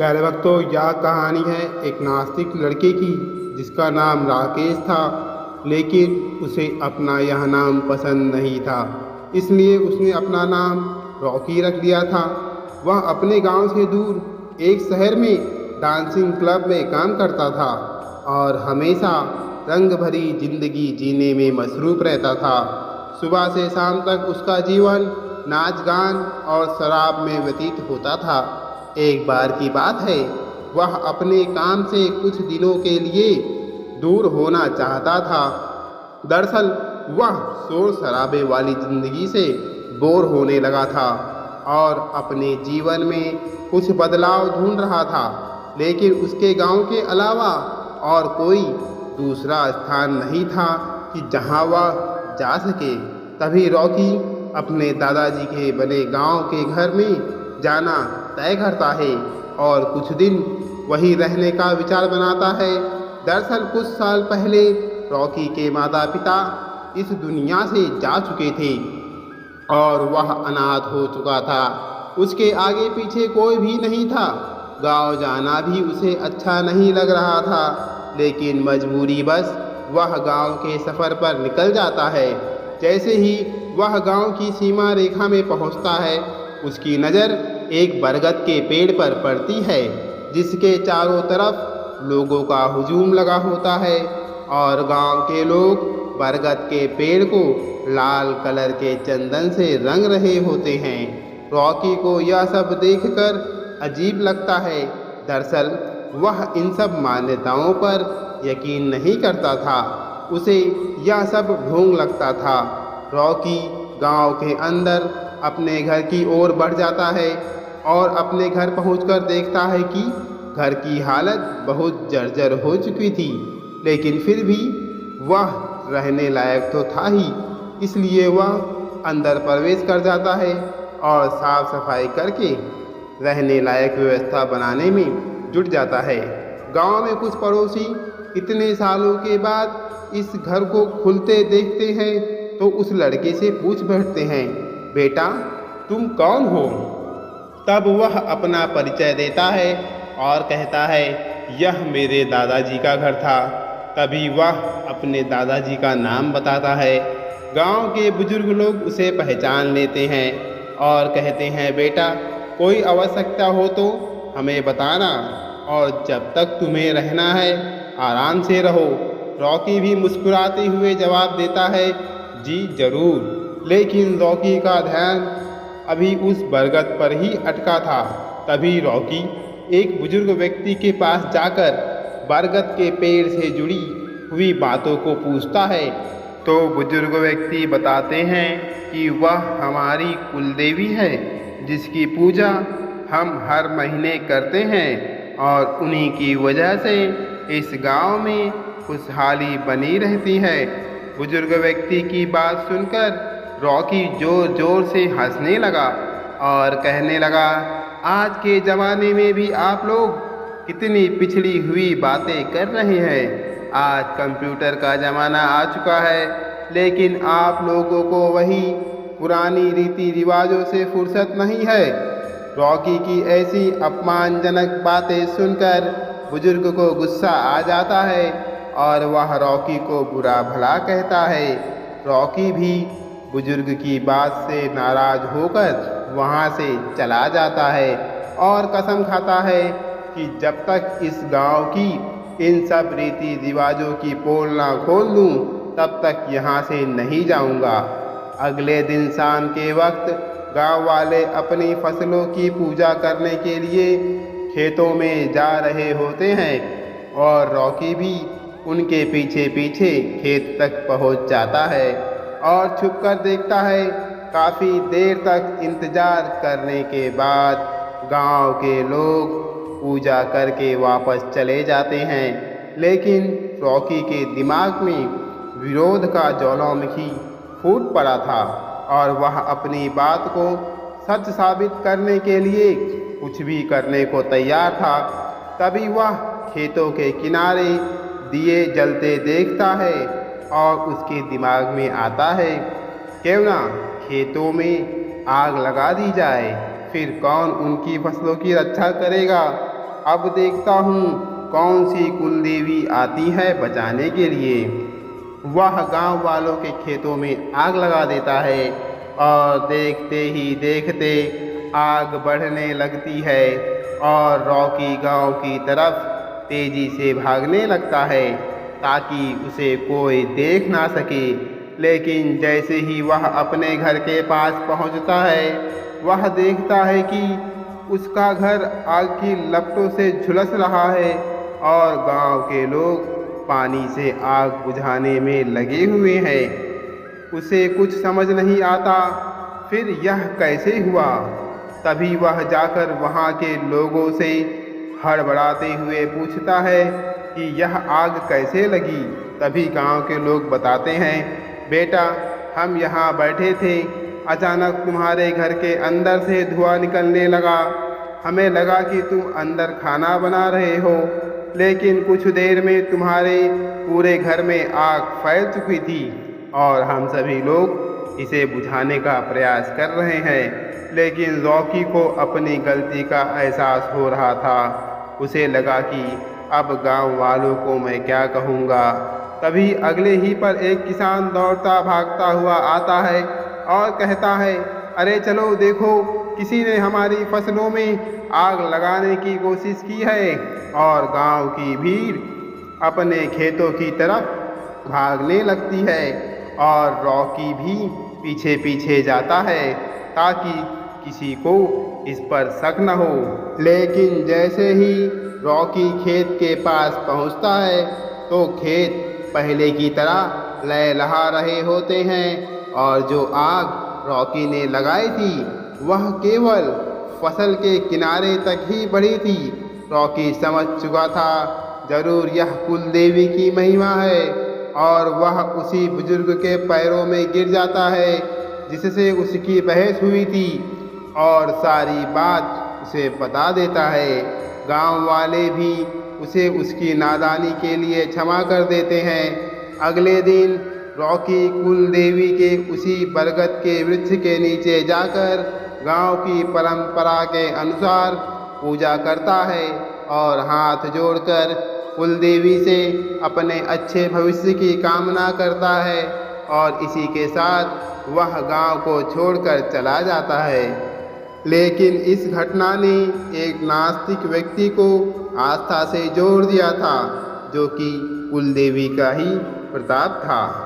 प्यारे भक्तों, यह कहानी है एक नास्तिक लड़के की जिसका नाम राकेश था। लेकिन उसे अपना यह नाम पसंद नहीं था, इसलिए उसने अपना नाम रॉकी रख लिया था। वह अपने गांव से दूर एक शहर में डांसिंग क्लब में काम करता था और हमेशा रंग भरी जिंदगी जीने में मसरूफ़ रहता था। सुबह से शाम तक उसका जीवन नाच गान और शराब में व्यतीत होता था। एक बार की बात है, वह अपने काम से कुछ दिनों के लिए दूर होना चाहता था। दरअसल वह शोर शराबे वाली जिंदगी से बोर होने लगा था और अपने जीवन में कुछ बदलाव ढूंढ रहा था। लेकिन उसके गांव के अलावा और कोई दूसरा स्थान नहीं था कि जहां वह जा सके। तभी रॉकी अपने दादाजी के बने गांव के घर में जाना तय करता है और कुछ दिन वहीं रहने का विचार बनाता है। दरअसल कुछ साल पहले रॉकी के माता पिता इस दुनिया से जा चुके थे और वह अनाथ हो चुका था। उसके आगे पीछे कोई भी नहीं था। गांव जाना भी उसे अच्छा नहीं लग रहा था, लेकिन मजबूरी बस वह गांव के सफ़र पर निकल जाता है। जैसे ही वह गांव की सीमा रेखा में पहुंचता है, उसकी नज़र एक बरगद के पेड़ पर पड़ती है जिसके चारों तरफ लोगों का हुजूम लगा होता है और गांव के लोग बरगद के पेड़ को लाल कलर के चंदन से रंग रहे होते हैं। रॉकी को यह सब देखकर अजीब लगता है। दरअसल वह इन सब मान्यताओं पर यकीन नहीं करता था, उसे यह सब ढोंग लगता था। रॉकी गांव के अंदर अपने घर की ओर बढ़ जाता है और अपने घर पहुंचकर देखता है कि घर की हालत बहुत जर्जर हो चुकी थी, लेकिन फिर भी वह रहने लायक तो था ही। इसलिए वह अंदर प्रवेश कर जाता है और साफ सफाई करके रहने लायक व्यवस्था बनाने में जुट जाता है। गांव में कुछ पड़ोसी इतने सालों के बाद इस घर को खुलते देखते हैं तो उस लड़के से पूछ बैठते हैं, बेटा तुम कौन हो? तब वह अपना परिचय देता है और कहता है, यह मेरे दादाजी का घर था। तभी वह अपने दादाजी का नाम बताता है। गांव के बुजुर्ग लोग उसे पहचान लेते हैं और कहते हैं, बेटा कोई आवश्यकता हो तो हमें बताना और जब तक तुम्हें रहना है आराम से रहो। रॉकी भी मुस्कुराते हुए जवाब देता है, जी जरूर। लेकिन रॉकी का ध्यान अभी उस बरगद पर ही अटका था। तभी रॉकी एक बुजुर्ग व्यक्ति के पास जाकर बरगद के पेड़ से जुड़ी हुई बातों को पूछता है। तो बुजुर्ग व्यक्ति बताते हैं कि वह हमारी कुलदेवी है जिसकी पूजा हम हर महीने करते हैं और उन्हीं की वजह से इस गांव में खुशहाली बनी रहती है। बुजुर्ग व्यक्ति की बात सुनकर रॉकी जोर जोर से हंसने लगा और कहने लगा, आज के ज़माने में भी आप लोग कितनी पिछड़ी हुई बातें कर रहे हैं। आज कंप्यूटर का ज़माना आ चुका है, लेकिन आप लोगों को वही पुरानी रीति रिवाजों से फुर्सत नहीं है। रॉकी की ऐसी अपमानजनक बातें सुनकर बुजुर्ग को गुस्सा आ जाता है और वह रॉकी को बुरा भला कहता है। रॉकी भी बुजुर्ग की बात से नाराज होकर वहाँ से चला जाता है और कसम खाता है कि जब तक इस गांव की इन सब रीति रिवाजों की पोल ना खोल लूँ तब तक यहाँ से नहीं जाऊँगा। अगले दिन शाम के वक्त गांव वाले अपनी फसलों की पूजा करने के लिए खेतों में जा रहे होते हैं और रॉकी भी उनके पीछे पीछे खेत तक पहुंच जाता है और छुपकर देखता है। काफ़ी देर तक इंतज़ार करने के बाद गांव के लोग पूजा करके वापस चले जाते हैं, लेकिन रॉकी के दिमाग में विरोध का ज्वालामुखी फूट पड़ा था और वह अपनी बात को सच साबित करने के लिए कुछ भी करने को तैयार था। तभी वह खेतों के किनारे दिए जलते देखता है और उसके दिमाग में आता है, क्यों ना खेतों में आग लगा दी जाए, फिर कौन उनकी फसलों की रक्षा करेगा। अब देखता हूँ कौन सी कुलदेवी आती है बचाने के लिए। वह गांव वालों के खेतों में आग लगा देता है और देखते ही देखते आग बढ़ने लगती है और रॉकी गांव की तरफ तेजी से भागने लगता है ताकि उसे कोई देख ना सके। लेकिन जैसे ही वह अपने घर के पास पहुंचता है, वह देखता है कि उसका घर आग की लपटों से झुलस रहा है और गांव के लोग पानी से आग बुझाने में लगे हुए हैं। उसे कुछ समझ नहीं आता फिर यह कैसे हुआ। तभी वह जाकर वहाँ के लोगों से हड़बड़ाते हुए पूछता है कि यह आग कैसे लगी। तभी गांव के लोग बताते हैं, बेटा हम यहाँ बैठे थे, अचानक तुम्हारे घर के अंदर से धुआं निकलने लगा। हमें लगा कि तुम अंदर खाना बना रहे हो, लेकिन कुछ देर में तुम्हारे पूरे घर में आग फैल चुकी थी और हम सभी लोग इसे बुझाने का प्रयास कर रहे हैं। लेकिन रॉकी को अपनी गलती का एहसास हो रहा था। उसे लगा कि अब गांव वालों को मैं क्या कहूँगा। तभी अगले ही पर एक किसान दौड़ता भागता हुआ आता है और कहता है, अरे चलो देखो, किसी ने हमारी फसलों में आग लगाने की कोशिश की है। और गांव की भीड़ अपने खेतों की तरफ भागने लगती है और रॉकी भी पीछे पीछे जाता है ताकि किसी को इस पर शक न हो। लेकिन जैसे ही रॉकी खेत के पास पहुंचता है तो खेत पहले की तरह लहलहा रहे होते हैं और जो आग रॉकी ने लगाई थी वह केवल फसल के किनारे तक ही बढ़ी थी। रॉकी समझ चुका था जरूर यह कुलदेवी की महिमा है और वह उसी बुजुर्ग के पैरों में गिर जाता है जिससे उसकी बहस हुई थी और सारी बात उसे बता देता है। गांव वाले भी उसे उसकी नादानी के लिए क्षमा कर देते हैं। अगले दिन रॉकी कुलदेवी के उसी बरगद के वृक्ष के नीचे जाकर गांव की परंपरा के अनुसार पूजा करता है और हाथ जोड़कर कुलदेवी से अपने अच्छे भविष्य की कामना करता है और इसी के साथ वह गांव को छोड़कर चला जाता है। लेकिन इस घटना ने एक नास्तिक व्यक्ति को आस्था से जोड़ दिया था, जो कि कुलदेवी का ही प्रताप था।